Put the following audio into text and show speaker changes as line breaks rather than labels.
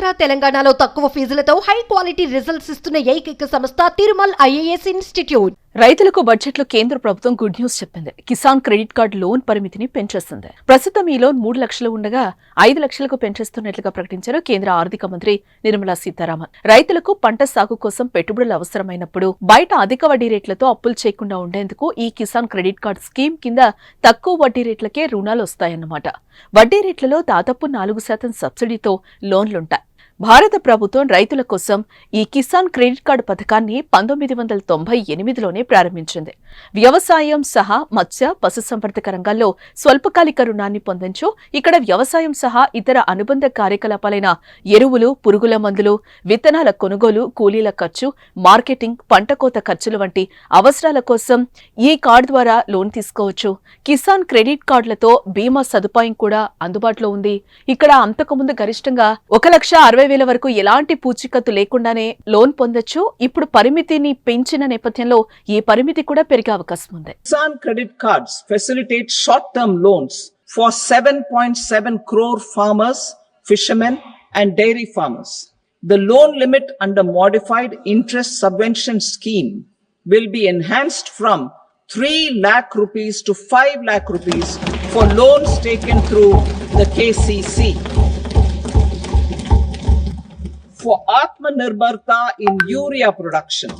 ఆంధ్ర తెలంగాణలో తక్కువ ఫీజులతో high quality results ఇస్తున్న ఏకైక సంస్థ తిరుమల్ ఐఏఎస్ ఇన్స్టిట్యూట్.
రైతులకు బడ్జెట్లో కేంద్ర ప్రభుత్వం గుడ్ న్యూస్ చెప్పింది. కిసాన్ క్రెడిట్ కార్డు లోన్ పరిమితిని పెంచేస్తుంది. ప్రస్తుతం ఈ లోన్ 3 లక్షలు ఉండగా 5 లక్షలకు పెంచేస్తున్నట్లుగా ప్రకటించారు కేంద్ర ఆర్థిక మంత్రి నిర్మలా సీతారామన్. రైతులకు పంట సాగు కోసం పెట్టుబడులు అవసరమైనప్పుడు బయట అధిక వడ్డీ రేట్లతో అప్పులు చేయకుండా ఉండేందుకు ఈ కిసాన్ క్రెడిట్ కార్డు స్కీమ్ కింద తక్కువ వడ్డీ రేట్లకే రుణాలు వస్తాయన్నమాట. వడ్డీ రేట్లలో దాదాపు 4% సబ్సిడీతో లోన్లుంటాయి. భారత ప్రభుత్వం రైతుల కోసం ఈ కిసాన్ క్రెడిట్ కార్డు పథకాన్ని 1998లోనే ప్రారంభించింది. వ్యవసాయం సహా మత్స్య పశుసంవర్ధక రంగాల్లో స్వల్పకాలిక రుణాన్ని పొందొచ్చు. ఇక్కడ వ్యవసాయం సహా ఇతర అనుబంధ కార్యకలాపాలైన ఎరువులు, పురుగుల మందులు, విత్తనాల కొనుగోలు, కూలీల ఖర్చు, మార్కెటింగ్, పంట కోత ఖర్చులు వంటి అవసరాల కోసం ఈ కార్డు ద్వారా లోన్ తీసుకోవచ్చు. కిసాన్ క్రెడిట్ కార్డులతో బీమా సదుపాయం కూడా అందుబాటులో ఉంది. ఇక్కడ అంతకుముందు గరిష్టంగా 1,60,000 వరకు ఎలాంటి పూచీకత్తు లేకుండానే లోన్ పొందొచ్చు. ఇప్పుడు పరిమితిని పెంచిన నేపథ్యంలో ఈ పరిమితి కూడా పెరిగే అవకాశం ఉంది.
Kisan credit cards facilitate short-term loans for 7.7 crore farmers, fishermen and dairy farmers. The loan limit under modified interest subvention scheme will be enhanced from 3 lakh rupees to 5 lakh rupees for loans taken through the KCC. For Atmanirbharta in urea production,